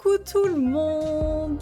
Coucou tout le monde.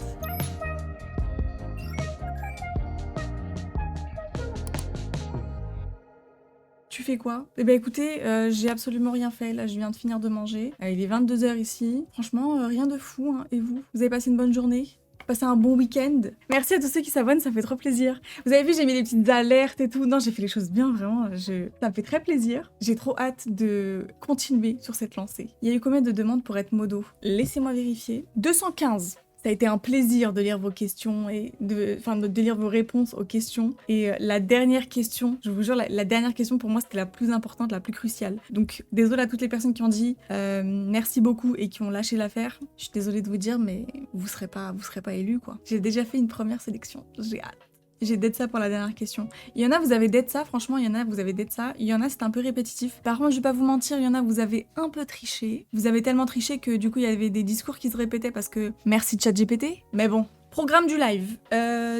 Tu fais quoi? Eh ben écoutez, j'ai absolument rien fait, là je viens de finir de manger. Il est 22h ici. Franchement, rien de fou, hein. Et vous? Vous avez passé une bonne journée? Passé un bon week-end? Merci à tous ceux qui s'abonnent, ça fait trop plaisir. Vous avez vu, j'ai mis des petites alertes et tout. Non, j'ai fait les choses bien, vraiment. Ça me fait très plaisir. J'ai trop hâte de continuer sur cette lancée. Il y a eu combien de demandes pour être modo? Laissez-moi vérifier. 215. Ça a été un plaisir de lire vos questions et de lire vos réponses aux questions. Et la dernière question, je vous jure, la dernière question pour moi c'était la plus importante, la plus cruciale. Donc désolée à toutes les personnes qui ont dit merci beaucoup et qui ont lâché l'affaire. Je suis désolée de vous dire, mais vous serez pas élus quoi. J'ai déjà fait une première sélection, j'ai hâte. J'ai dead ça pour la dernière question. Il y en a, vous avez dead ça, franchement, il y en a, vous avez dead ça. Il y en a, c'est un peu répétitif. Par contre, je vais pas vous mentir, il y en a, vous avez un peu triché. Vous avez tellement triché que du coup, il y avait des discours qui se répétaient parce que merci ChatGPT. Mais bon. Programme du live.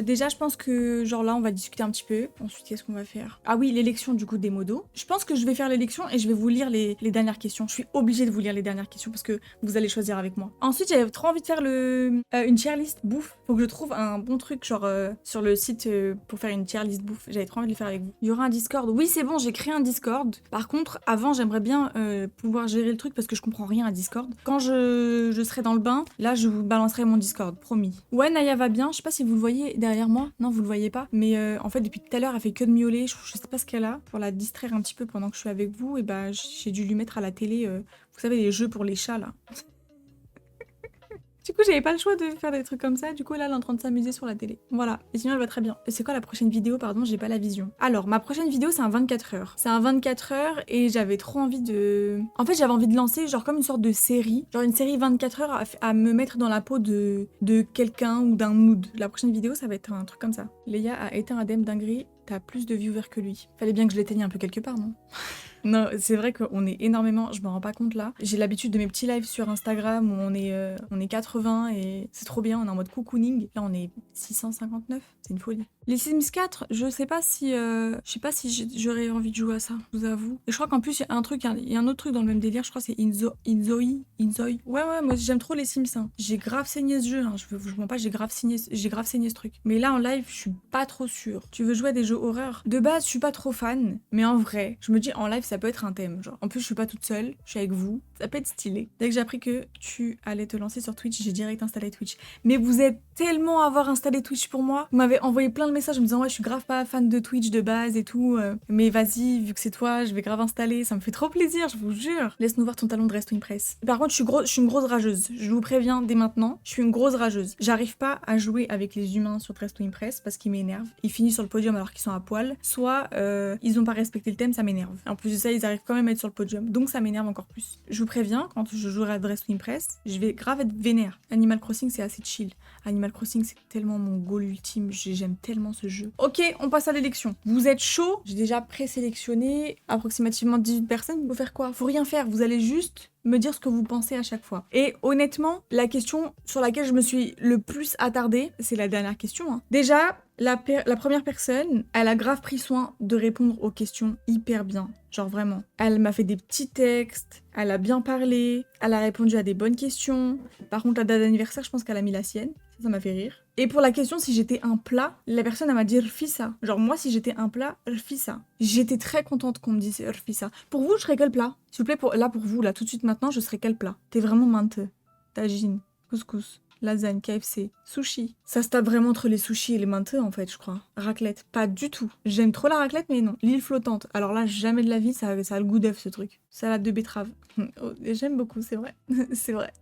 Déjà, je pense que genre là, on va discuter un petit peu. Ensuite, qu'est-ce qu'on va faire? Ah oui, l'élection du coup des modos. Je pense que je vais faire l'élection et je vais vous lire les dernières questions. Je suis obligée de vous lire les dernières questions parce que vous allez choisir avec moi. Ensuite, j'avais trop envie de faire une tier list bouffe. Faut que je trouve un bon truc genre sur le site pour faire une tier list bouffe. J'avais trop envie de le faire avec vous. Il y aura un Discord. Oui, c'est bon, j'ai créé un Discord. Par contre, avant, j'aimerais bien pouvoir gérer le truc parce que je comprends rien à Discord. Quand je serai dans le bain, là, je vous balancerai mon Discord, promis. Ouais, Naya va bien, je sais pas si vous le voyez derrière moi, non vous le voyez pas, mais en fait depuis tout à l'heure elle fait que de miauler, je sais pas ce qu'elle a, pour la distraire un petit peu pendant que je suis avec vous, et bah j'ai dû lui mettre à la télé, vous savez les jeux pour les chats là. Du coup, j'avais pas le choix de faire des trucs comme ça. Du coup, là, elle est en train de s'amuser sur la télé. Voilà. Et sinon, elle va très bien. Et c'est quoi la prochaine vidéo? Pardon, j'ai pas la vision. Alors, ma prochaine vidéo, c'est un 24 heures. C'est un 24 heures et j'avais trop envie de... En fait, j'avais envie de lancer genre comme une sorte de série. Genre une série 24 heures à me mettre dans la peau de quelqu'un ou d'un mood. La prochaine vidéo, ça va être un truc comme ça. Léa a éteint Adem dinguerie. T'as plus de viewers que lui. Fallait bien que je l'éteigne un peu quelque part, non? Non, c'est vrai qu'on est énormément, je me rends pas compte là. J'ai l'habitude de mes petits lives sur Instagram où on est 80 et c'est trop bien, on est en mode cocooning. Là, on est 659, c'est une folie. Les Sims 4, je sais pas si j'aurais envie de jouer à ça, je vous avoue. Et je crois qu'en plus, il y a un truc, il y a un autre truc dans le même délire, je crois que c'est Inzoi. Ouais, moi j'aime trop les Sims. Hein. J'ai grave saigné ce jeu, hein. Je mens pas, j'ai grave saigné ce truc. Mais là, en live, je suis pas trop sûre. Tu veux jouer à des jeux horreur? De base, je suis pas trop fan, mais en vrai, je me dis en live, ça peut être un thème, genre. En plus, je suis pas toute seule, je suis avec vous. Ça peut être stylé. Dès que j'ai appris que tu allais te lancer sur Twitch, j'ai direct installé Twitch. Mais vous êtes tellement à avoir installé Twitch pour moi. Vous m'avez envoyé plein de messages en me disant ouais, je suis grave pas fan de Twitch de base et tout. Mais vas-y, vu que c'est toi, je vais grave installer. Ça me fait trop plaisir, je vous jure. Laisse-nous voir ton talon de Resto Impress. Par contre, je suis une grosse rageuse. Je vous préviens dès maintenant, je suis une grosse rageuse. J'arrive pas à jouer avec les humains sur Resto Impress parce qu'ils m'énervent. Ils finissent sur le podium alors qu'ils sont à poil. Soit ils ont pas respecté le thème, ça m'énerve. En plus de ça, ils arrivent quand même à être sur le podium. Donc ça m'énerve encore plus. Je vous préviens, quand je jouerai à Resto Impress, je vais grave être vénère. Animal Crossing, c'est assez chill. Animal Crossing, c'est tellement mon goal ultime. J'aime tellement ce jeu. Ok, on passe à l'élection. Vous êtes chaud? J'ai déjà présélectionné approximativement 18 personnes. Faut faire quoi? Faut rien faire. Vous allez juste me dire ce que vous pensez à chaque fois. Et honnêtement, la question sur laquelle je me suis le plus attardée, c'est la dernière question. Hein. Déjà, la première personne, elle a grave pris soin de répondre aux questions hyper bien. Genre vraiment. Elle m'a fait des petits textes, elle a bien parlé, elle a répondu à des bonnes questions. Par contre, la date d'anniversaire, je pense qu'elle a mis la sienne. Ça m'a fait rire. Et pour la question si j'étais un plat, la personne elle m'a dit rfissa. Genre moi si j'étais un plat, rfissa. J'étais très contente qu'on me dise rfissa. Pour vous, je serais quel plat? S'il vous plaît, pour vous, là tout de suite maintenant, je serais quel plat? T'es vraiment menteux. Tagine, couscous, lasagne, KFC, sushi. Ça se tape vraiment entre les sushis et les menteux en fait, je crois. Raclette, pas du tout. J'aime trop la raclette, mais non. L'île flottante. Alors là, jamais de la vie, ça a le goût d'œuf ce truc. Salade de betterave. Oh, j'aime beaucoup, c'est vrai. C'est vrai.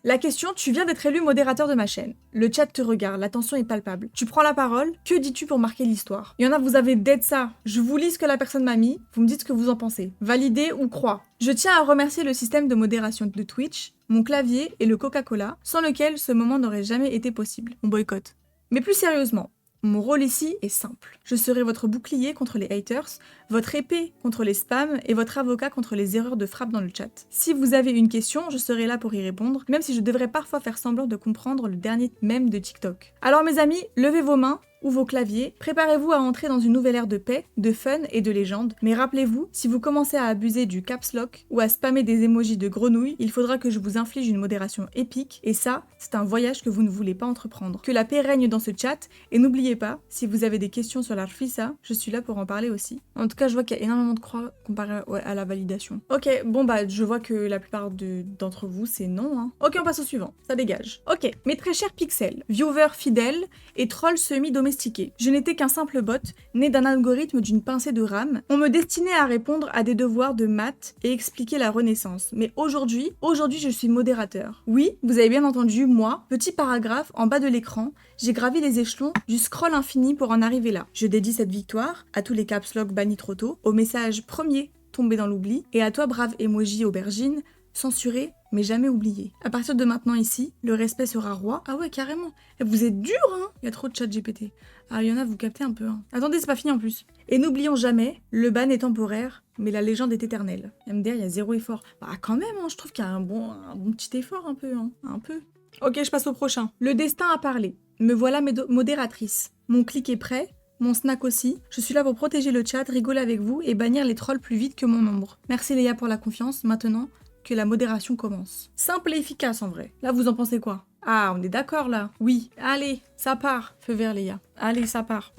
La question, tu viens d'être élu modérateur de ma chaîne. Le chat te regarde, l'attention est palpable. Tu prends la parole, que dis-tu pour marquer l'histoire? Il y en a, vous avez dead ça. Je vous lis ce que la personne m'a mis, vous me dites ce que vous en pensez. Valider ou croire. Je tiens à remercier le système de modération de Twitch, mon clavier et le Coca-Cola, sans lequel ce moment n'aurait jamais été possible. On boycotte. Mais plus sérieusement, mon rôle ici est simple. Je serai votre bouclier contre les haters, votre épée contre les spams et votre avocat contre les erreurs de frappe dans le chat. Si vous avez une question, je serai là pour y répondre, même si je devrais parfois faire semblant de comprendre le dernier mème de TikTok. Alors mes amis, levez vos mains, ou vos claviers, préparez-vous à entrer dans une nouvelle ère de paix, de fun et de légende. Mais rappelez-vous, si vous commencez à abuser du caps lock ou à spammer des emojis de grenouilles, il faudra que je vous inflige une modération épique, et ça, c'est un voyage que vous ne voulez pas entreprendre. Que la paix règne dans ce chat, et n'oubliez pas, si vous avez des questions sur l'Arfisa, je suis là pour en parler aussi. En tout cas, je vois qu'il y a énormément de croix comparé à la validation. Ok, bon bah, je vois que la plupart d'entre vous, c'est non, hein. Ok, on passe au suivant, ça dégage. Ok, mes très chers pixels, viewers fidèles et trolls semi-domestiqués. Je n'étais qu'un simple bot, né d'un algorithme d'une pincée de RAM. On me destinait à répondre à des devoirs de maths et expliquer la Renaissance. Mais aujourd'hui, je suis modérateur. Oui, vous avez bien entendu, moi, petit paragraphe en bas de l'écran, j'ai gravi les échelons du scroll infini pour en arriver là. Je dédie cette victoire à tous les caps lock bannis trop tôt, au message premier tombé dans l'oubli, et à toi brave emoji aubergine, censuré mais jamais oublié. À partir de maintenant ici, le respect sera roi. Ah ouais, carrément. Et vous êtes dur, hein. Il y a trop de chat GPT. Ah, il y en a, vous captez un peu, hein. Attendez, c'est pas fini en plus. Et n'oublions jamais, le ban est temporaire, mais la légende est éternelle. MDR, il y a zéro effort. Bah quand même, hein, je trouve qu'il y a un bon petit effort un peu, hein. Un peu. Ok, je passe au prochain. Le destin a parlé. Me voilà modératrice. Mon clic est prêt. Mon snack aussi. Je suis là pour protéger le chat, rigoler avec vous et bannir les trolls plus vite que mon ombre. Merci Léa pour la confiance. Maintenant, que la modération commence. Simple et efficace en vrai. Là, vous en pensez quoi? Ah, on est d'accord là. Oui. Allez, ça part. Feu vert, Léa. Allez, ça part.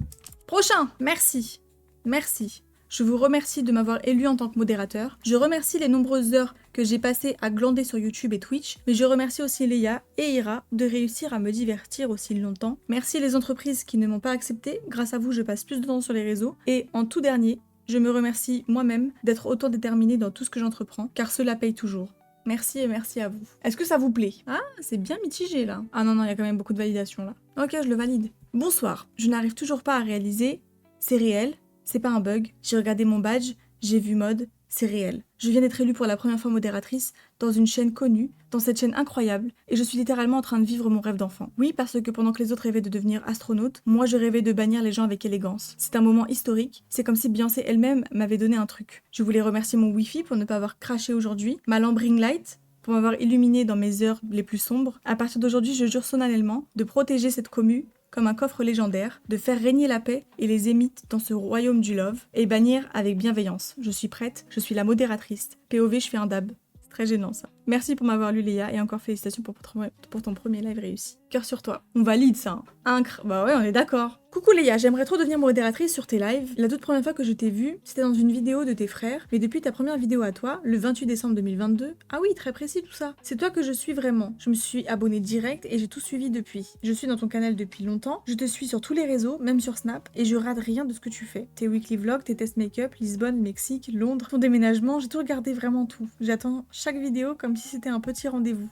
Prochain. Merci. Merci. Je vous remercie de m'avoir élu en tant que modérateur. Je remercie les nombreuses heures que j'ai passées à glander sur YouTube et Twitch, mais je remercie aussi Léa et Ira de réussir à me divertir aussi longtemps. Merci les entreprises qui ne m'ont pas accepté. Grâce à vous, je passe plus de temps sur les réseaux. Et en tout dernier, je me remercie moi-même d'être autant déterminée dans tout ce que j'entreprends, car cela paye toujours. Merci et merci à vous. Est-ce que ça vous plaît? Ah, c'est bien mitigé là. Ah non, il y a quand même beaucoup de validation là. Ok, je le valide. Bonsoir. Je n'arrive toujours pas à réaliser. C'est réel. C'est pas un bug. J'ai regardé mon badge. J'ai vu mode. C'est réel. Je viens d'être élue pour la première fois modératrice dans une chaîne connue, dans cette chaîne incroyable, et je suis littéralement en train de vivre mon rêve d'enfant. Oui, parce que pendant que les autres rêvaient de devenir astronaute, moi je rêvais de bannir les gens avec élégance. C'est un moment historique, c'est comme si Beyoncé elle-même m'avait donné un truc. Je voulais remercier mon Wi-Fi pour ne pas avoir craché aujourd'hui, ma lampe ring light pour m'avoir illuminé dans mes heures les plus sombres. À partir d'aujourd'hui, je jure solennellement de protéger cette commu comme un coffre légendaire, de faire régner la paix et les émites dans ce royaume du love, et bannir avec bienveillance. Je suis prête, je suis la modératrice. POV, je fais un dab. C'est très gênant ça. Merci pour m'avoir lu Léa, et encore félicitations pour ton premier live réussi. Cœur sur toi. On valide ça. Hein. Incre. Bah ouais, on est d'accord. Coucou Léa, j'aimerais trop devenir modératrice sur tes lives. La toute première fois que je t'ai vue, c'était dans une vidéo de tes frères, mais depuis ta première vidéo à toi, le 28 décembre 2022, ah oui, très précis tout ça. C'est toi que je suis vraiment. Je me suis abonnée direct et j'ai tout suivi depuis. Je suis dans ton canal depuis longtemps, je te suis sur tous les réseaux, même sur Snap, et je rate rien de ce que tu fais. Tes weekly vlogs, tes tests make-up, Lisbonne, Mexique, Londres, ton déménagement, j'ai tout regardé, vraiment tout. J'attends chaque vidéo comme si c'était un petit rendez-vous.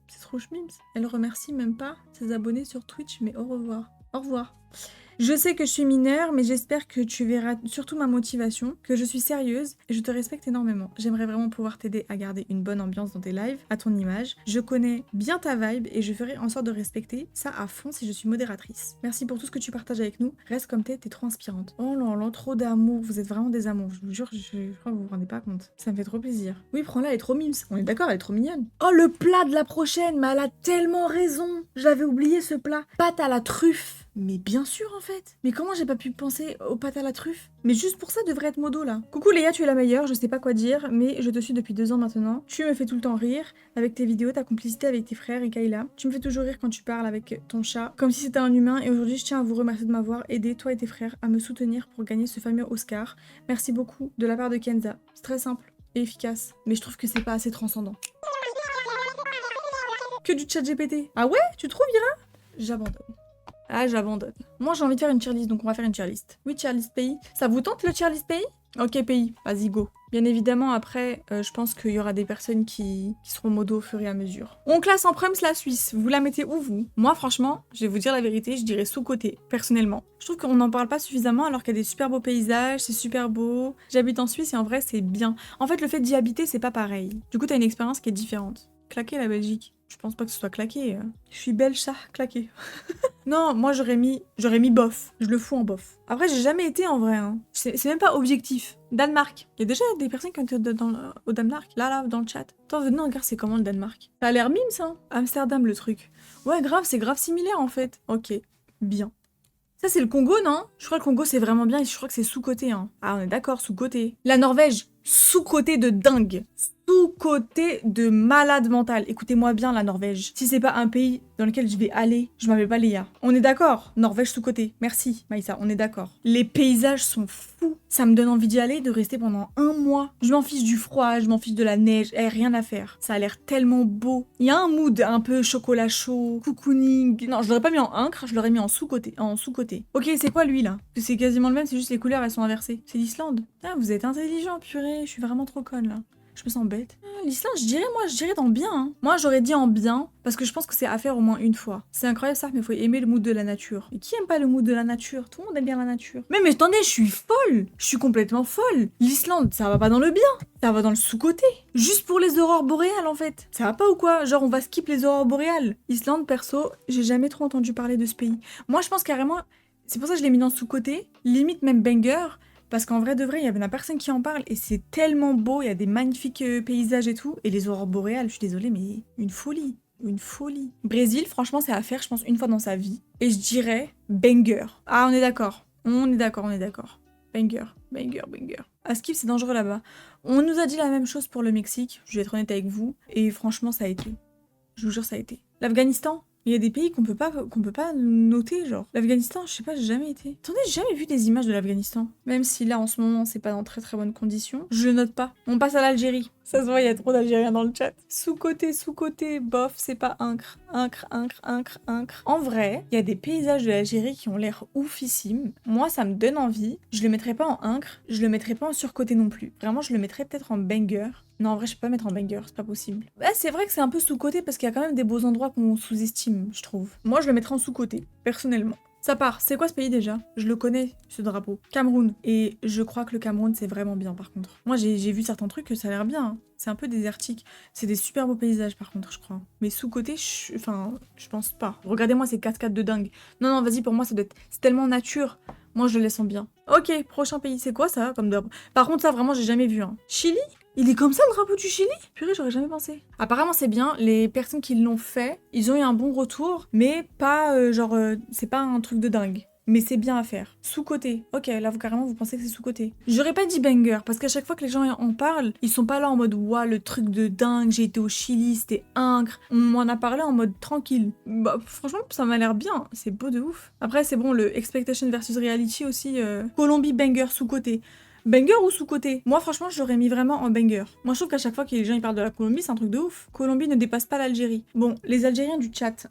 C'est trop chmims. Elle remercie même pas ses abonnés sur Twitch, mais au revoir. Au revoir. Je sais que je suis mineure, mais j'espère que tu verras surtout ma motivation, que je suis sérieuse et je te respecte énormément. J'aimerais vraiment pouvoir t'aider à garder une bonne ambiance dans tes lives, à ton image. Je connais bien ta vibe et je ferai en sorte de respecter ça à fond si je suis modératrice. Merci pour tout ce que tu partages avec nous. Reste comme t'es trop inspirante. Oh là là, trop d'amour. Vous êtes vraiment des amours. Je vous jure, je crois que vous vous rendez pas compte. Ça me fait trop plaisir. Oui, prends-la, elle est trop mimes. On est d'accord, elle est trop mignonne. Oh, le plat de la prochaine, mais elle a tellement raison. J'avais oublié ce plat. Pâte à la truffe. Mais bien sûr en fait. Mais comment j'ai pas pu penser aux pâtes à la truffe? Mais juste pour ça devrait être modo là. Coucou Léa, tu es la meilleure, je sais pas quoi dire, mais je te suis depuis 2 ans maintenant. Tu me fais tout le temps rire avec tes vidéos, ta complicité avec tes frères et Kayla. Tu me fais toujours rire quand tu parles avec ton chat, comme si c'était un humain, et aujourd'hui je tiens à vous remercier de m'avoir aidé, toi et tes frères, à me soutenir pour gagner ce fameux Oscar. Merci beaucoup de la part de Kenza. C'est très simple et efficace, mais je trouve que c'est pas assez transcendant. Que du chat GPT. Ah ouais? Tu trouves, Ira? J'abandonne. Ah, j'abandonne. Moi, j'ai envie de faire une tier list, donc on va faire une tier list. Oui, tier list pays. Ça vous tente le tier list pays? Ok, pays. Vas-y, go. Bien évidemment, après, je pense qu'il y aura des personnes qui seront modo au fur et à mesure. On classe en Prums la Suisse. Vous la mettez où, vous? Moi, franchement, je vais vous dire la vérité, je dirais sous-côté, personnellement. Je trouve qu'on n'en parle pas suffisamment alors qu'il y a des super beaux paysages, c'est super beau. J'habite en Suisse et en vrai, c'est bien. En fait, le fait d'y habiter, c'est pas pareil. Du coup, t'as une expérience qui est différente. Claquer la Belgique. Je pense pas que ce soit claqué. Je suis belge, ça, claqué. Non, moi j'aurais mis bof. Je le fous en bof. Après, j'ai jamais été en vrai. Hein. C'est même pas objectif. Danemark. Il y a déjà des personnes qui ont été au Danemark. Là, dans le chat. Attends, venez, regarde, c'est comment le Danemark? Ça a l'air mime, ça. Amsterdam, le truc. Ouais, grave, c'est grave similaire en fait. Ok, bien. Ça, c'est le Congo, non? Je crois que le Congo, c'est vraiment bien et je crois que c'est sous-coté, hein. Ah, on est d'accord, sous-coté. La Norvège, sous-coté de dingue. Sous-coté de malade mental. Écoutez-moi bien, la Norvège. Si c'est pas un pays dans lequel je vais aller, je m'appelle pas Léa. On est d'accord? Norvège sous-coté. Merci, Maïssa, on est d'accord. Les paysages sont fous. Ça me donne envie d'y aller, de rester pendant un mois. Je m'en fiche du froid, je m'en fiche de la neige. Rien à faire. Ça a l'air tellement beau. Il y a un mood un peu chocolat chaud, cocooning. Non, je l'aurais pas mis en incre, je l'aurais mis en sous-coté. Ok, c'est quoi lui là? C'est quasiment le même, c'est juste les couleurs elles sont inversées. C'est l'Islande. Ah, vous êtes intelligent, purée. Je suis vraiment trop conne là. Je me sens bête. L'Islande, je dirais dans bien. Hein. Moi, j'aurais dit en bien, parce que je pense que c'est à faire au moins une fois. C'est incroyable ça, mais il faut aimer le mood de la nature. Et qui aime pas le mood de la nature? Tout le monde aime bien la nature. Mais attendez, je suis folle. Je suis complètement folle. L'Islande, ça va pas dans le bien. Ça va dans le sous-côté. Juste pour les aurores boréales, en fait. Ça va pas ou quoi? Genre, on va skip les aurores boréales. Islande, perso, j'ai jamais trop entendu parler de ce pays. Moi, je pense carrément... C'est pour ça que je l'ai mis dans le sous-côté. Limite même banger. Parce qu'en vrai de vrai, il y avait personne qui en parle et c'est tellement beau, il y a des magnifiques paysages et tout. Et les aurores boréales, je suis désolée, mais une folie. Une folie. Brésil, franchement, c'est à faire, je pense, une fois dans sa vie. Et je dirais banger. Ah, on est d'accord. On est d'accord. Banger. À skip, c'est dangereux là-bas. On nous a dit la même chose pour le Mexique, je vais être honnête avec vous. Et franchement, ça a été. Je vous jure, ça a été. L'Afghanistan, il y a des pays qu'on peut pas noter, genre. L'Afghanistan, je sais pas, j'ai jamais été. Attendez, j'ai jamais vu des images de l'Afghanistan. Même si là, en ce moment, c'est pas dans très très bonnes conditions. Je le note pas. On passe à l'Algérie. Ça se voit, il y a trop d'Algériens dans le chat. Sous-côté, bof, c'est pas incre. En vrai, il y a des paysages de l'Algérie qui ont l'air oufissimes. Moi, ça me donne envie. Je le mettrais pas en incre, je le mettrais pas en surcoté non plus. Vraiment, je le mettrais peut-être en banger. Non, en vrai, je peux pas mettre en banger, c'est pas possible. Bah, c'est vrai que c'est un peu sous-côté parce qu'il y a quand même des beaux endroits qu'on sous-estime, je trouve. Moi, je le mettrais en sous-côté, personnellement. Ça part. C'est quoi ce pays déjà? Je le connais, ce drapeau. Cameroun. Et je crois que le Cameroun, c'est vraiment bien par contre. Moi, j'ai vu certains trucs que ça a l'air bien. Hein. C'est un peu désertique. C'est des super beaux paysages par contre, je crois. Mais sous-côté, je pense pas. Regardez-moi ces cascades de dingue. Non, vas-y, pour moi, ça doit être... C'est tellement nature. Moi, je le laisse en bien. Ok, prochain pays, c'est quoi ça comme drapeau? Par contre, ça, vraiment, j'ai jamais vu. Hein. Chili? Il est comme ça le drapeau du Chili? Purée, j'aurais jamais pensé. Apparemment, c'est bien. Les personnes qui l'ont fait, ils ont eu un bon retour, mais pas c'est pas un truc de dingue. Mais c'est bien à faire. Sous-côté. Ok, là, carrément, vous pensez que c'est sous-côté. J'aurais pas dit banger, parce qu'à chaque fois que les gens en parlent, ils sont pas là en mode ouah, le truc de dingue, j'ai été au Chili, c'était incre. On m'en a parlé en mode tranquille. Bah, franchement, ça m'a l'air bien. C'est beau de ouf. Après, c'est bon, le expectation versus reality aussi. Colombie banger sous-côté. Banger ou sous-côté? Moi, franchement, j'aurais mis vraiment en banger. Moi, je trouve qu'à chaque fois que les gens ils parlent de la Colombie, c'est un truc de ouf. Colombie ne dépasse pas l'Algérie. Bon, les Algériens du chat,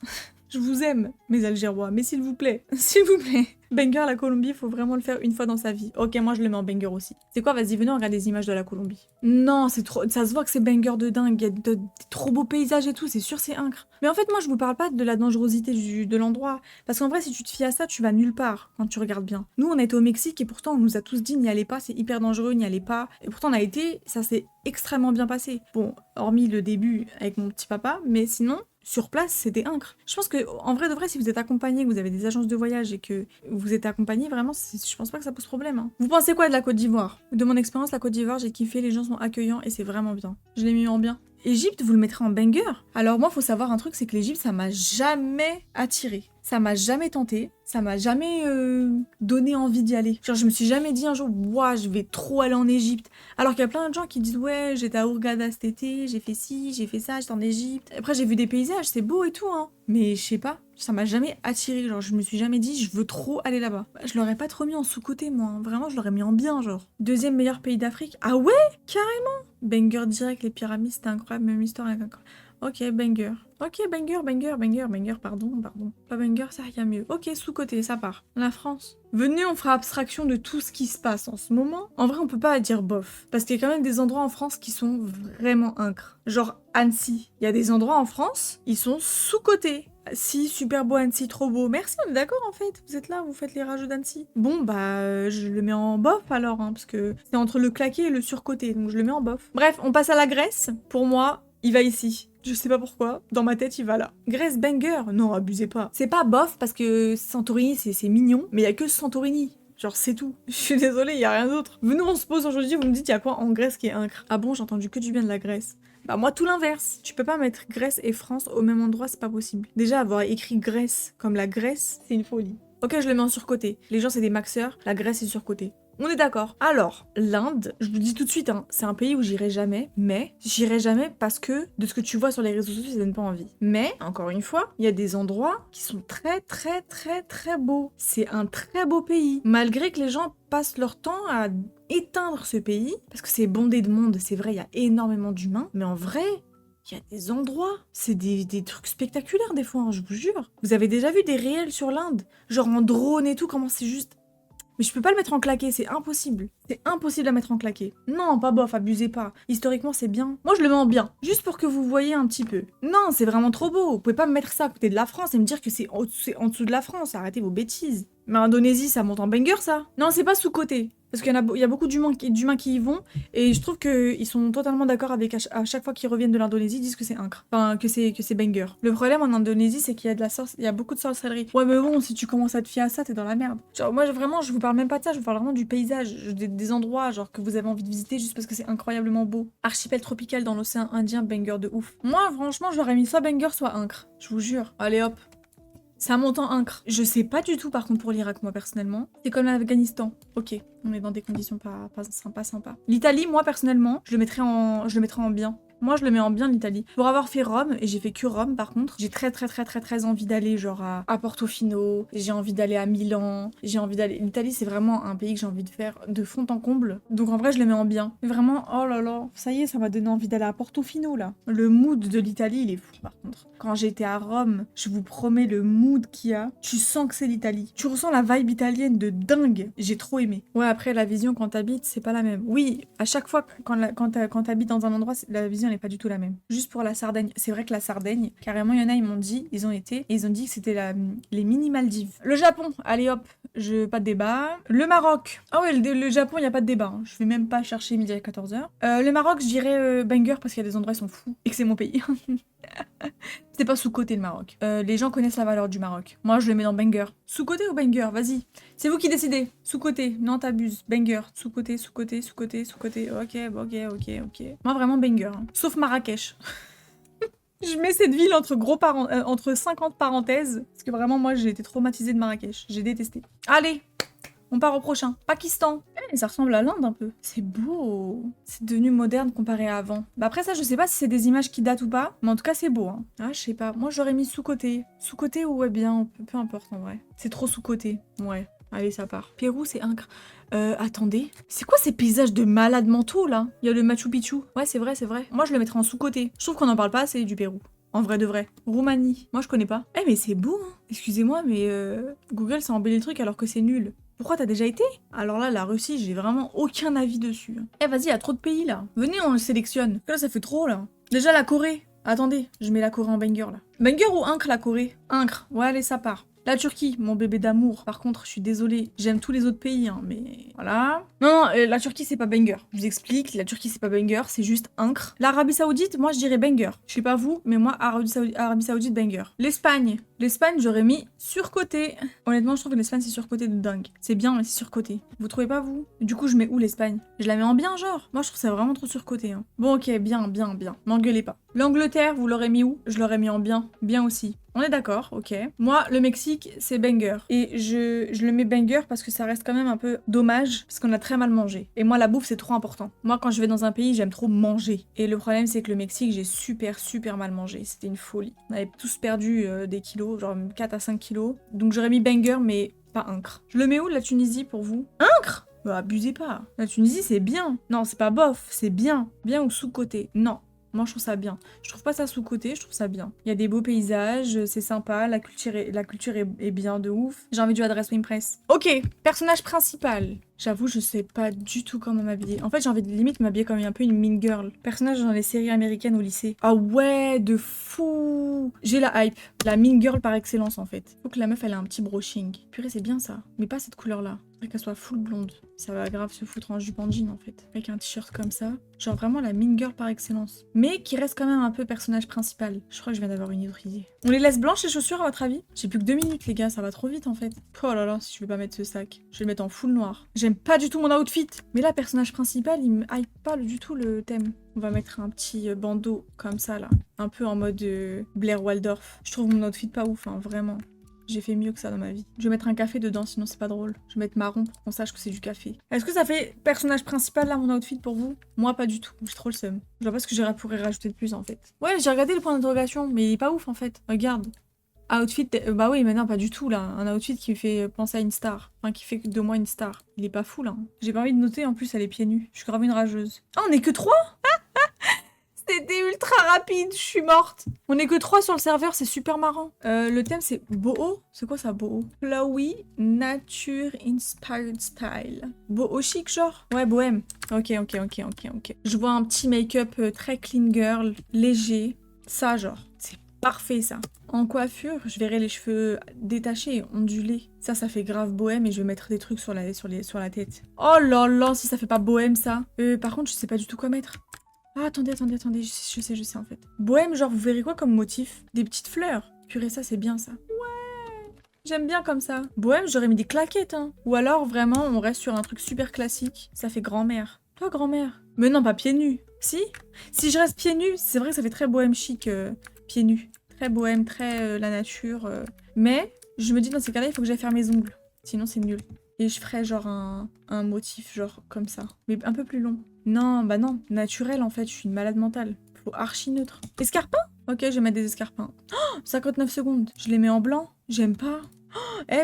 je vous aime, mes Algérois, mais s'il vous plaît, s'il vous plaît. Banger, la Colombie, il faut vraiment le faire une fois dans sa vie. Ok, moi, je le mets en banger aussi. C'est quoi? Vas-y, venez, on regarde des images de la Colombie. Non, c'est trop... Ça se voit que c'est banger de dingue. Il y a des trop beaux paysages et tout, c'est sûr, c'est incre. Mais en fait, moi, je vous parle pas de la dangerosité de l'endroit. Parce qu'en vrai, si tu te fies à ça, tu vas nulle part quand tu regardes bien. Nous, on a été au Mexique et pourtant, on nous a tous dit n'y allez pas, c'est hyper dangereux, n'y allez pas. Et pourtant, on a été, ça s'est extrêmement bien passé. Bon, hormis le début avec mon petit papa, mais sinon... Sur place, c'était incre. Je pense que, en vrai de vrai, si vous êtes accompagné, que vous avez des agences de voyage et que vous êtes accompagné, vraiment, je pense pas que ça pose problème. Hein. Vous pensez quoi de la Côte d'Ivoire? De mon expérience, la Côte d'Ivoire, j'ai kiffé, les gens sont accueillants et c'est vraiment bien. Je l'ai mis en bien. Égypte, vous le mettrez en banger. Alors moi, faut savoir un truc, c'est que l'Égypte, ça m'a jamais attiré. Ça m'a jamais tenté, ça m'a jamais donné envie d'y aller. Genre, je me suis jamais dit un jour, ouah, je vais trop aller en Égypte. Alors qu'il y a plein de gens qui disent, ouais, j'étais à Hurghada cet été, j'ai fait ci, j'ai fait ça, j'étais en Égypte. Après, j'ai vu des paysages, c'est beau et tout, hein. Mais je sais pas, ça m'a jamais attiré. Genre, je me suis jamais dit, je veux trop aller là-bas. Je l'aurais pas trop mis en sous-côté, moi. Hein. Vraiment, je l'aurais mis en bien, genre. Deuxième meilleur pays d'Afrique. Ah ouais, carrément. Banger direct, les pyramides, c'était incroyable, même histoire avec incroyable. Ok, banger. Ok, banger, pardon. Pas banger, ça y a mieux. Ok, sous-côté, ça part. La France. Venez, on fera abstraction de tout ce qui se passe en ce moment. En vrai, on peut pas dire bof. Parce qu'il y a quand même des endroits en France qui sont vraiment incres. Genre Annecy. Il y a des endroits en France, ils sont sous-côté. Si, super beau Annecy, trop beau. Merci, on est d'accord en fait. Vous êtes là, vous faites les rageux d'Annecy. Bon, bah, je le mets en bof alors, hein, parce que c'est entre le claqué et le surcoté, donc je le mets en bof. Bref, on passe à la Grèce. Pour moi, il va ici. Je sais pas pourquoi, dans ma tête il va là. Grèce banger, non abusez pas. C'est pas bof parce que Santorini c'est mignon, mais il y a que Santorini. Genre c'est tout. Je suis désolée, il y a rien d'autre. Venez on se pose aujourd'hui, vous me dites il y a quoi en Grèce qui est incre? Ah bon, j'ai entendu que du bien de la Grèce. Bah moi tout l'inverse. Tu peux pas mettre Grèce et France au même endroit, c'est pas possible. Déjà avoir écrit Grèce comme la Grèce, c'est une folie. Ok, je le mets en surcoté. Les gens, c'est des maxeurs. La Grèce, c'est surcoté. On est d'accord. Alors, l'Inde, je vous le dis tout de suite, hein, c'est un pays où j'irai jamais, mais j'irai jamais parce que de ce que tu vois sur les réseaux sociaux, ça donne pas envie. Mais, encore une fois, il y a des endroits qui sont très très très très beaux. C'est un très beau pays. Malgré que les gens passent leur temps à éteindre ce pays, parce que c'est bondé de monde, c'est vrai, il y a énormément d'humains, mais en vrai, il y a des endroits, c'est des trucs spectaculaires des fois, hein, je vous jure. Vous avez déjà vu des réels sur l'Inde? Genre en drone et tout, comment c'est juste... Mais je peux pas le mettre en claqué, c'est impossible. C'est impossible à mettre en claqué. Non, pas bof, abusez pas. Historiquement, c'est bien. Moi, je le mets en bien, juste pour que vous voyez un petit peu. Non, c'est vraiment trop beau. Vous pouvez pas me mettre ça à côté de la France et me dire que c'est en dessous de la France. Arrêtez vos bêtises. Mais Indonésie, ça monte en banger, ça. Non, c'est pas sous-côté. Parce il y a beaucoup d'humains qui y vont, et je trouve qu'ils sont totalement d'accord avec à chaque fois qu'ils reviennent de l'Indonésie, ils disent que c'est incre. Enfin, que c'est banger. Le problème en Indonésie, c'est qu'il y a il y a beaucoup de sorcellerie. Ouais, mais bon, si tu commences à te fier à ça, t'es dans la merde. Genre, moi, vraiment, je vous parle même pas de ça, je vous parle vraiment du paysage, des endroits, genre, que vous avez envie de visiter juste parce que c'est incroyablement beau. Archipel tropical dans l'océan Indien, banger de ouf. Moi, franchement, j'aurais mis soit banger, soit incre. Je vous jure. Allez hop. C'est un montant incre. Je sais pas du tout par contre pour l'Irak moi personnellement. C'est comme l'Afghanistan. Ok, on est dans des conditions pas sympa. L'Italie, moi personnellement, je le mettrais en bien. Moi, je le mets en bien l'Italie. Pour avoir fait Rome, et j'ai fait que Rome par contre, j'ai très envie d'aller genre à Portofino, j'ai envie d'aller à Milan, j'ai envie d'aller... L'Italie, c'est vraiment un pays que j'ai envie de faire de fond en comble. Donc en vrai, je le mets en bien. Mais vraiment, oh là là, ça y est, ça m'a donné envie d'aller à Portofino là. Le mood de l'Italie, il est fou par contre. Quand j'étais à Rome, je vous promets le mood qu'il y a, tu sens que c'est l'Italie. Tu ressens la vibe italienne de dingue. J'ai trop aimé. Ouais, après, la vision quand t'habites, c'est pas la même. Oui, à chaque fois, quand t'habites dans un endroit, la vision n'est pas du tout la même. Juste pour la Sardaigne. C'est vrai que la Sardaigne, carrément, il y en a, ils m'ont dit, ils ont été, et ils ont dit que c'était les mini-Maldives. Le Japon, allez hop, pas de débat. Le Maroc. Ah ouais, le Japon, il n'y a pas de débat. Hein. Je vais même pas chercher midi à 14h. Le Maroc, je dirais banger parce qu'il y a des endroits, ils sont fous. Et que c'est mon pays. C'est pas sous-côté le Maroc. Les gens connaissent la valeur du Maroc. Moi, je le mets dans banger. Sous-côté ou banger? Vas-y. C'est vous qui décidez. Sous-côté. Non, t'abuses. Banger. Sous-côté. Ok. Moi, vraiment banger. Hein. Sauf Marrakech. Je mets cette ville entre 50 parenthèses. Parce que vraiment, moi, j'ai été traumatisée de Marrakech. J'ai détesté. Allez, on part au prochain. Pakistan. Ça ressemble à l'Inde un peu. C'est beau. C'est devenu moderne comparé à avant. Bah après ça, je sais pas si c'est des images qui datent ou pas. Mais en tout cas, c'est beau. Hein. Ah, je sais pas. Moi, j'aurais mis sous-côté. Sous-côté ou ouais, bien. Peu importe en vrai. C'est trop sous-côté. Ouais. Allez, ça part. Pérou, c'est incre. Attendez. C'est quoi ces paysages de malades mentaux, là? Il y a le Machu Picchu. Ouais, c'est vrai. Moi, je le mettrais en sous-côté. Je trouve qu'on en parle pas assez du Pérou. En vrai de vrai. Roumanie. Moi, je connais pas. Eh, mais c'est beau, hein. Excusez-moi, mais Google, ça embellit le truc alors que c'est nul. Pourquoi t'as déjà été? Alors là, la Russie, j'ai vraiment aucun avis dessus. Eh vas-y, y a trop de pays là. Venez, on le sélectionne. Là, ça fait trop là. Déjà la Corée. Attendez, je mets la Corée en banger là. Banger ou incre la Corée? Incre. Ouais, allez, ça part. La Turquie, mon bébé d'amour. Par contre, je suis désolée, j'aime tous les autres pays, hein, mais voilà. Non, la Turquie, c'est pas banger. Je vous explique, la Turquie, c'est pas banger, c'est juste incre. L'Arabie Saoudite, moi, je dirais banger. Je sais pas vous, mais moi, Arabie Saoudite, banger. L'Espagne, j'aurais mis surcoté. Honnêtement, je trouve que l'Espagne, c'est surcoté de dingue. C'est bien, mais c'est surcoté. Vous trouvez pas, vous? Du coup, je mets où l'Espagne? Je la mets en bien, genre? Moi, je trouve ça vraiment trop surcoté. Hein. Bon, ok, bien. M'engueulez pas. L'Angleterre, vous l'aurez mis où? Je l'aurais mis en bien. Bien aussi. On est d'accord, ok. Moi, le Mexique, c'est banger. Et je le mets banger parce que ça reste quand même un peu dommage, parce qu'on a très mal mangé. Et moi, la bouffe, c'est trop important. Moi, quand je vais dans un pays, j'aime trop manger. Et le problème, c'est que le Mexique, j'ai super mal mangé. C'était une folie. On avait tous perdu des kilos, genre 4 à 5 kilos. Donc j'aurais mis banger, mais pas incre. Je le mets où, la Tunisie, pour vous? Incre? Bah, abusez pas. La Tunisie, c'est bien. Non, c'est pas bof, c'est bien. Bien ou sous-côté? Non. Moi, je trouve ça bien. Je trouve pas ça sous-côté, je trouve ça bien. Il y a des beaux paysages, c'est sympa, la culture est bien de ouf. J'ai envie de jouer à Dress Press. Ok, personnage principal. J'avoue, je sais pas du tout comment m'habiller. En fait, j'ai envie de limite m'habiller comme un peu une mean girl. Personnage dans les séries américaines au lycée. Ah ouais, de fou. J'ai la hype. La mean girl par excellence, en fait. Faut que la meuf, elle ait un petit brushing. Purée, c'est bien ça. Mais pas cette couleur-là. Faudrait qu'elle soit full blonde. Ça va grave se foutre en jupe en jean, en fait. Avec un t-shirt comme ça. Genre vraiment la mean girl par excellence. Mais qui reste quand même un peu personnage principal. Je crois que je viens d'avoir une autre idée. On les laisse blanches, les chaussures, à votre avis? J'ai plus que 2 minutes, les gars. Ça va trop vite, en fait. Oh là là, si je vais pas mettre ce sac. Je vais le mettre en full noir. J'aime pas du tout mon outfit. Mais là, personnage principal, il me hype pas du tout le thème. On va mettre un petit bandeau comme ça, là. Un peu en mode Blair Waldorf. Je trouve mon outfit pas ouf, hein, vraiment. J'ai fait mieux que ça dans ma vie. Je vais mettre un café dedans, sinon c'est pas drôle. Je vais mettre marron pour qu'on sache que c'est du café. Est-ce que ça fait personnage principal là, mon outfit pour vous? Moi, pas du tout. J'ai trop le seum. Je vois pas ce que j'aurais pourrais rajouter de plus en fait. Ouais, j'ai regardé le point d'interrogation, mais il est pas ouf en fait. Regarde. Outfit, bah oui, mais non, pas du tout là. Un outfit qui me fait penser à une star. Enfin, qui fait de moi une star. Il est pas fou là. J'ai pas envie de noter, en plus, elle est pieds nus. Je suis grave une rageuse. Ah, on est que 3? C'était ultra rapide, je suis morte. On est que 3 sur le serveur, c'est super marrant. Le thème c'est boho. C'est quoi ça, boho? Flowy Nature Inspired Style. Boho chic genre? Ouais, bohème. Ok. Je vois un petit make-up très clean girl, léger. Ça genre, c'est parfait ça. En coiffure, je verrai les cheveux détachés et ondulés. Ça fait grave bohème et je vais mettre des trucs sur la tête. Oh là là, si ça fait pas bohème ça. Par contre, je sais pas du tout quoi mettre. Ah, attendez, je sais en fait. Bohème, genre, vous verrez quoi comme motif? Des petites fleurs. Purée, ça, c'est bien ça. Ouais, j'aime bien comme ça. Bohème, j'aurais mis des claquettes, hein. Ou alors, vraiment, on reste sur un truc super classique. Ça fait grand-mère. Toi, grand-mère. Mais non, pas pieds nus. Si? Si je reste pieds nus, c'est vrai que ça fait très bohème chic, pieds nus. Très bohème, très la nature. Mais, je me dis, dans ces cas-là, il faut que j'aille faire mes ongles. Sinon, c'est nul. Et je ferais genre un motif, genre comme ça. Mais un peu plus long. Non, bah non. Naturel, en fait. Je suis une malade mentale. Faut archi neutre. Escarpins? Ok, je vais mettre des escarpins. Oh, 59 secondes. Je les mets en blanc. J'aime pas.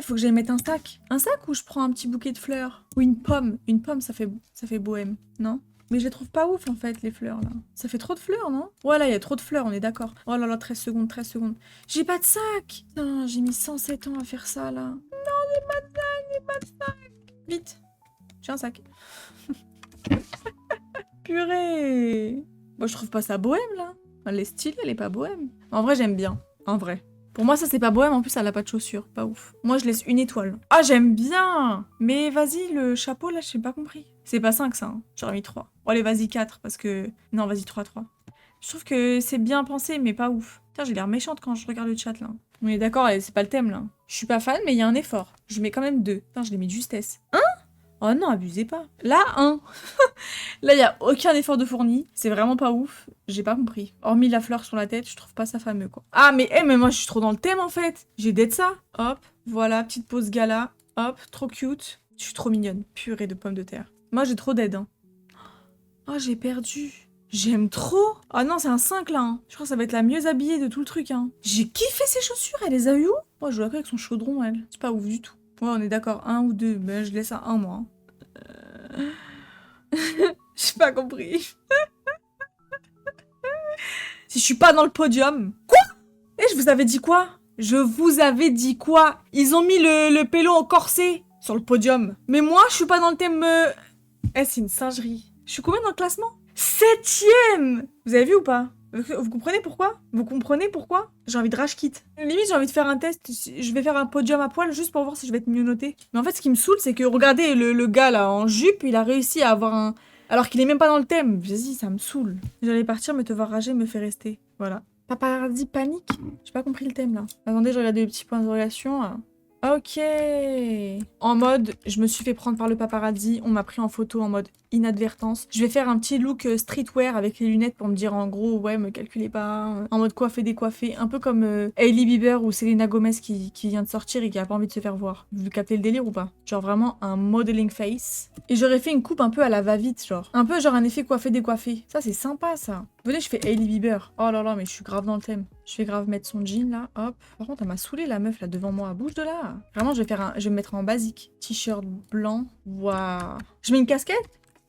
Faut que j'aille mettre un sac. Un sac ou je prends un petit bouquet de fleurs? Ou une pomme. Une pomme, ça fait bohème. Non? Mais je les trouve pas ouf, en fait, les fleurs, là. Ça fait trop de fleurs, non? Voilà, il y a trop de fleurs, on est d'accord. Oh là là, 13 secondes. J'ai pas de sac! Putain, j'ai mis 107 ans à faire ça, là. J'ai pas de sac. Vite. J'ai un sac. Purée. Moi, je trouve pas ça bohème, là. Elle est stylée, elle est pas bohème. En vrai, j'aime bien. En vrai. Pour moi, ça, c'est pas bohème. En plus, elle a pas de chaussures. Pas ouf. Moi, je laisse une étoile. Ah, j'aime bien. Mais vas-y, le chapeau, là, j'ai pas compris. C'est pas 5, ça. Hein. J'aurais mis 3. Bon, allez, vas-y, 4, parce que... Non, vas-y, 3. Je trouve que c'est bien pensé, mais pas ouf. Putain, j'ai l'air méchante quand je regarde le chat, là. On est d'accord, c'est pas le thème, là. Je suis pas fan, mais il y a un effort. Je mets quand même 2. Putain, je l'ai mis de justesse. 1? Oh non, abusez pas. Là, 1. Là, il y a aucun effort de fourni. C'est vraiment pas ouf. J'ai pas compris. Hormis la fleur sur la tête, je trouve pas ça fameux, quoi. Ah, mais moi, je suis trop dans le thème, en fait. J'ai d'être ça. Hop, voilà, petite pause gala. Hop, trop cute. Je suis trop mignonne. Purée de pommes de terre. Moi, j'ai trop d'aide, hein. Oh, j'ai perdu. J'aime trop. Ah non, c'est un 5 là. Hein. Je crois que ça va être la mieux habillée de tout le truc. Hein. J'ai kiffé ses chaussures. Elle les a eu où? Moi, je joue avec son chaudron, elle. C'est pas ouf du tout. Ouais, on est d'accord. 1 ou 2. Ben, je laisse à 1, moi. J'ai pas compris. Si je suis pas dans le podium. Quoi? Je vous avais dit quoi? Je vous avais dit quoi? Ils ont mis le pélo en corset sur le podium. Mais moi, je suis pas dans le thème... c'est une singerie. Je suis combien dans le classement? 7ème! Vous avez vu ou pas? Vous comprenez pourquoi? Vous comprenez pourquoi? J'ai envie de rage kit. Limite, j'ai envie de faire un test. Je vais faire un podium à poil juste pour voir si je vais être mieux notée. Mais en fait, ce qui me saoule, c'est que regardez, le gars là en jupe, il a réussi à avoir un... Alors qu'il est même pas dans le thème. Vas-y, ça me saoule. J'allais partir, mais te voir rager me fait rester. Voilà. Paparazzi panique? J'ai pas compris le thème là. Attendez, je regarde les petits points d'interrogation. Ok. En mode, je me suis fait prendre par le paparazzi, on m'a pris en photo en mode inadvertance. Je vais faire un petit look streetwear avec les lunettes pour me dire en gros, ouais, me calculez pas. En mode coiffé, décoiffé. Un peu comme Hailey Bieber ou Selena Gomez qui vient de sortir et qui a pas envie de se faire voir. Vous captez le délire ou pas? Genre vraiment un modeling face. Et j'aurais fait une coupe un peu à la va-vite, genre. Un peu genre un effet coiffé, décoiffé. Ça, c'est sympa, ça. Venez, je fais Hailey Bieber. Oh là là, mais je suis grave dans le thème. Je vais grave mettre son jean là, hop. Par contre, elle m'a saoulé la meuf là devant moi. Bouge de là. Vraiment, je vais me mettre en basique. T-shirt blanc. Waouh. Je mets une casquette?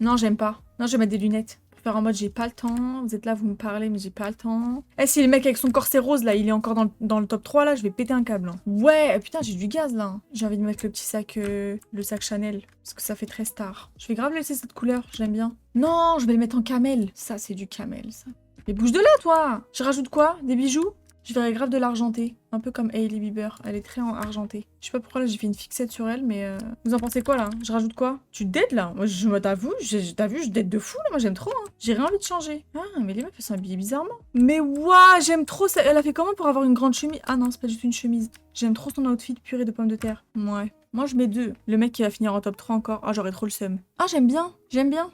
Non, j'aime pas. Non, je vais mettre des lunettes. Pour faire en mode j'ai pas le temps. Vous êtes là, vous me parlez, mais j'ai pas le temps. Si le mec avec son corset rose là, il est encore dans le top 3 là, je vais péter un câble. Hein. Ouais, putain, j'ai du gaz là. J'ai envie de mettre le petit sac, le sac Chanel. Parce que ça fait très star. Je vais grave laisser cette couleur, j'aime bien. Non, je vais le mettre en camel. Ça, c'est du camel, ça. Mais bouge de là, toi! Je rajoute quoi? Des bijoux? Je verrais grave de l'argenté. Un peu comme Hailey Bieber. Elle est très en argenté. Je sais pas pourquoi là j'ai fait une fixette sur elle, mais vous en pensez quoi là? Je rajoute quoi? Tu dead là? Moi je t'avoue, t'as vu, je dead de fou là, moi j'aime trop. Hein. J'ai rien envie de changer. Ah, mais les meufs elles sont habillées bizarrement. Mais waouh, j'aime trop ça. Elle a fait comment pour avoir une grande chemise? Ah non, c'est pas juste une chemise. J'aime trop son outfit purée de pommes de terre. Ouais. Moi je mets 2. Le mec qui va finir en top 3 encore. Ah, j'aurais trop le seum. Ah, j'aime bien. J'aime bien.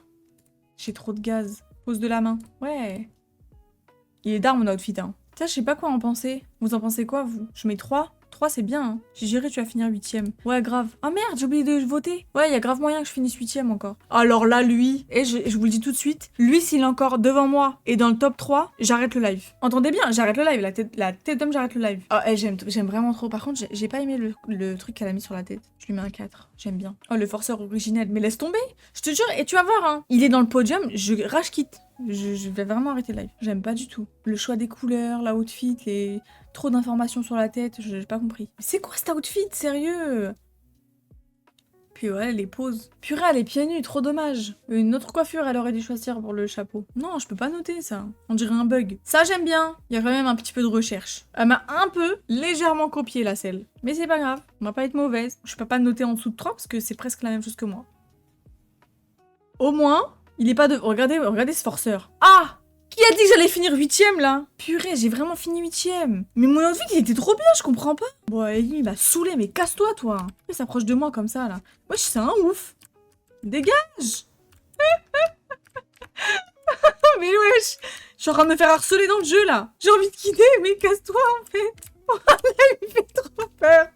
J'ai trop de gaz. Pose de la main. Ouais. Il est d'art mon outfit, hein. Ça, je sais pas quoi en penser. Vous en pensez quoi, vous? Je mets 3 3, c'est bien. Hein. J'ai géré, tu vas finir 8ème. Ouais, grave. Ah merde, j'ai oublié de voter. Ouais, il y a grave moyen que je finisse 8ème encore. Alors là, lui, et je vous le dis tout de suite, lui, s'il est encore devant moi et dans le top 3, j'arrête le live. Entendez bien, j'arrête le live. La tête d'homme, j'arrête le live. Oh, j'aime vraiment trop. Par contre, j'ai pas aimé le truc qu'elle a mis sur la tête. Je lui mets un 4. J'aime bien. Oh, le forceur originel. Mais laisse tomber. Je te jure, et tu vas voir, hein. Il est dans le podium, je rage quitte. Je vais vraiment arrêter le live. J'aime pas du tout. Le choix des couleurs, l'outfit, les... trop d'informations sur la tête, j'ai pas compris. C'est quoi cet outfit, sérieux? Puis ouais, les poses. Purée, elle est pieds nus, trop dommage. Une autre coiffure, elle aurait dû choisir pour le chapeau. Non, je peux pas noter ça. On dirait un bug. Ça, j'aime bien. Il y a quand même un petit peu de recherche. Elle m'a un peu, légèrement copié la selle. Mais c'est pas grave, on va pas être mauvaise. Je peux pas noter en dessous de 3 parce que c'est presque la même chose que moi. Au moins, il est pas de... Regardez ce forceur. Ah! Qui a dit que j'allais finir 8ème là? Purée, j'ai vraiment fini 8ème. Mais mon outfit, il était trop bien, je comprends pas. Bon, et lui, il m'a saoulé, mais casse-toi, toi. Il s'approche de moi comme ça, là. Wesh, c'est un ouf. Dégage. Mais wesh, je suis en train de me faire harceler dans le jeu, là. J'ai envie de quitter, mais casse-toi, en fait. Il me fait trop peur.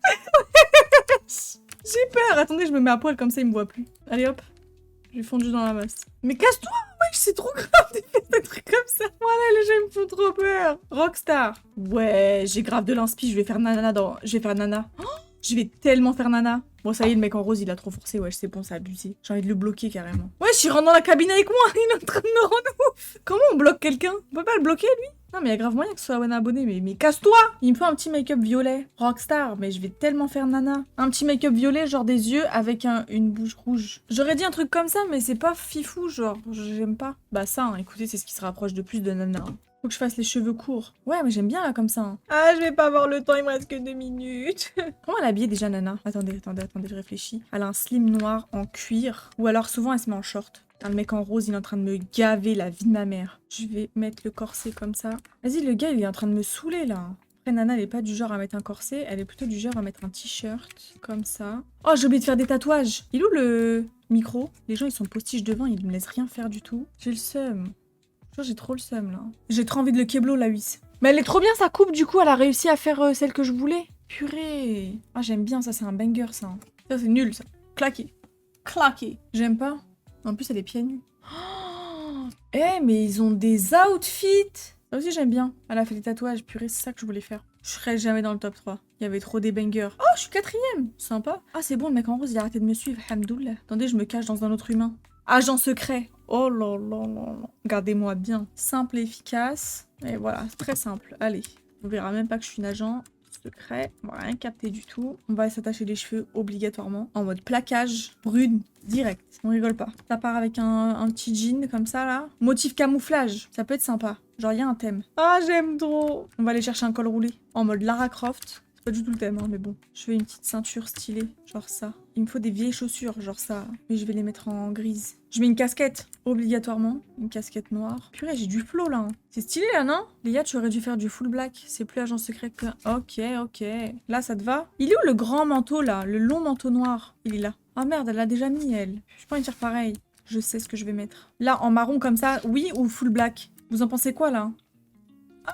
J'ai peur. Attendez, je me mets à poil, comme ça, il me voit plus. Allez, hop. J'ai fondu dans la masse. Mais casse-toi! Wesh, c'est trop grave de faire des trucs comme ça. Voilà, les gens me font trop peur. Rockstar. Ouais, j'ai grave de l'inspi. Je vais faire nana dans... Je vais faire nana. Oh, je vais tellement faire nana. Bon, ça y est, le mec en rose, il a trop forcé. Wesh, c'est bon, ça a abusé. J'ai envie de le bloquer carrément. Wesh, il rentre dans la cabine avec moi. Il est en train de me rendre ouf. Comment on bloque quelqu'un? On peut pas le bloquer, lui? Non, mais il y a grave moyen que ce soit un abonné, mais casse-toi! Il me faut un petit make-up violet. Rockstar, mais je vais tellement faire nana. Un petit make-up violet, genre des yeux avec une bouche rouge. J'aurais dit un truc comme ça, mais c'est pas fifou, genre. J'aime pas. Bah ça, hein, écoutez, c'est ce qui se rapproche de plus de nana. Hein. Faut que je fasse les cheveux courts. Ouais, mais j'aime bien là comme ça. Hein. Ah, je vais pas avoir le temps, il me reste que 2 minutes. Comment elle est habillée déjà, nana? Attendez, je réfléchis. Elle a un slim noir en cuir. Ou alors souvent elle se met en short. Le mec en rose, il est en train de me gaver la vie de ma mère. Je vais mettre le corset comme ça. Vas-y, le gars, il est en train de me saouler, là. Après, Nana, elle est pas du genre à mettre un corset. Elle est plutôt du genre à mettre un t-shirt, comme ça. Oh, j'ai oublié de faire des tatouages. Il est où le micro? Les gens, ils sont postiches devant, ils me laissent rien faire du tout. J'ai le seum. J'ai trop le seum, là. J'ai trop envie de le keblo, la huisse. Mais elle est trop bien, sa coupe, du coup. Elle a réussi à faire celle que je voulais. Purée. Ah, j'aime bien, ça, c'est un banger, ça. Ça, c'est nul, ça. Claqué. Claqué. J'aime pas. En plus, elle est pieds nus. Oh eh, mais ils ont des outfits. Ça aussi, j'aime bien. Elle a fait des tatouages. Purée, c'est ça que je voulais faire. Je serais jamais dans le top 3. Il y avait trop des bangers. Oh, je suis 4ème. Sympa. Ah, c'est bon, le mec en rose, il a arrêté de me suivre. Hamdoullah. Attendez, je me cache dans un autre humain. Agent secret. Oh là là là là. Regardez-moi bien. Simple et efficace. Et voilà, c'est très simple. Allez. On verra même pas que je suis une agent secret. On va rien capter du tout. On va s'attacher les cheveux obligatoirement. En mode plaquage. Brune. Direct. On rigole pas. Ça part avec un petit jean comme ça là. Motif camouflage. Ça peut être sympa. Genre il y a un thème. Ah j'aime trop. On va aller chercher un col roulé. En mode Lara Croft. C'est pas du tout le thème hein, mais bon. Je fais une petite ceinture stylée. Genre ça. Il me faut des vieilles chaussures. Genre ça. Mais je vais les mettre en grise. Je mets une casquette. Obligatoirement. Une casquette noire. Purée j'ai du flow là. Hein. C'est stylé là non? Léa tu aurais dû faire du full black. C'est plus agent secret que... Ok. Là ça te va? Il est où le grand manteau là? Le long manteau noir. Il est là. Oh merde, elle l'a déjà mis, elle. Je peux pas dire pareil. Je sais ce que je vais mettre. Là, en marron comme ça, oui ou full black? Vous en pensez quoi, là?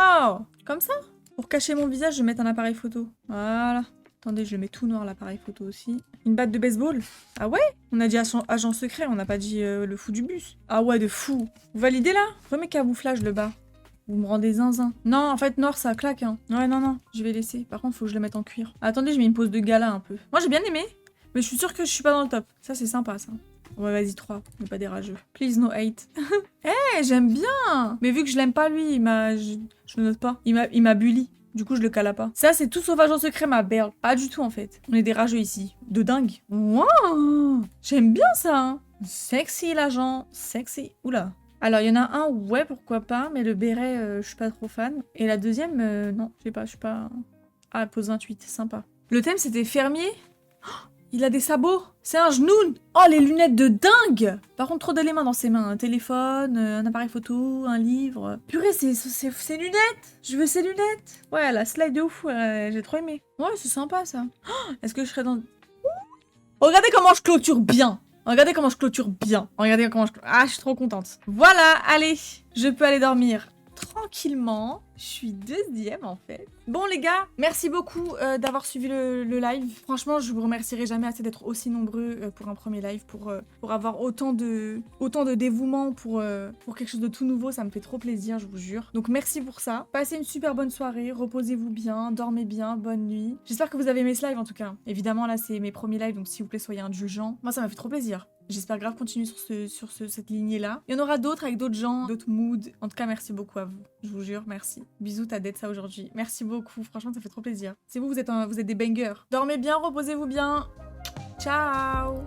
Oh! Comme ça? Pour cacher mon visage, je vais mettre un appareil photo. Voilà. Attendez, je le mets tout noir, l'appareil photo aussi. Une batte de baseball? Ah ouais? On a dit agent secret, on n'a pas dit le fou du bus. Ah ouais, de fou. Vous validez, là? Remets camouflage, le bas. Vous me rendez zinzin. Non, en fait, noir, ça claque, hein. Ouais, non, je vais laisser. Par contre, faut que je le mette en cuir. Attendez, je mets une pose de gala, un peu. Moi, j'ai bien aimé. Mais je suis sûre que je suis pas dans le top. Ça, c'est sympa, ça. Ouais, vas-y, 3. Mais pas des rageux. Please, no hate. Eh, j'aime bien. Mais vu que je l'aime pas, lui, il m'a... Je le note pas. Il m'a bully. Du coup, je le cala pas. Ça, c'est tout sauvage en secret, ma belle. Pas du tout, en fait. On est des rageux ici. De dingue. Wow. J'aime bien ça. Hein. Sexy, l'agent. Sexy. Oula. Alors, il y en a un, ouais, pourquoi pas. Mais le béret, je suis pas trop fan. Et la deuxième, non. Je suis pas... Ah, pose 28. Sympa. Le thème, c'était fermier. Il a des sabots. C'est un genoun. Oh, les lunettes de dingue. Par contre, trop d'éléments dans ses mains. Un téléphone, un appareil photo, un livre. Purée, c'est lunettes. Je veux ces lunettes. Ouais, la slide de ouf. J'ai trop aimé. Ouais, c'est sympa, ça. Oh, est-ce que je serais dans... Regardez comment je clôture bien. Regardez comment je clôture bien. Regardez comment je... Ah, je suis trop contente. Voilà, allez. Je peux aller dormir tranquillement. Je suis deuxième en fait. Bon les gars, merci beaucoup d'avoir suivi le live. Franchement, je vous remercierai jamais assez d'être aussi nombreux pour un premier live, pour avoir autant de dévouement pour quelque chose de tout nouveau. Ça me fait trop plaisir, je vous jure. Donc merci pour ça. Passez une super bonne soirée, reposez-vous bien, dormez bien, bonne nuit. J'espère que vous avez aimé ce live en tout cas. Évidemment là c'est mes premiers lives, donc s'il vous plaît soyez indulgents. Moi ça m'a fait trop plaisir. J'espère grave continuer sur cette lignée-là. Il y en aura d'autres avec d'autres gens, d'autres moods. En tout cas, merci beaucoup à vous. Je vous jure, merci. Bisous, t'as d'être ça aujourd'hui. Merci beaucoup. Franchement, ça fait trop plaisir. C'est vous, vous êtes des bangers. Dormez bien, reposez-vous bien. Ciao!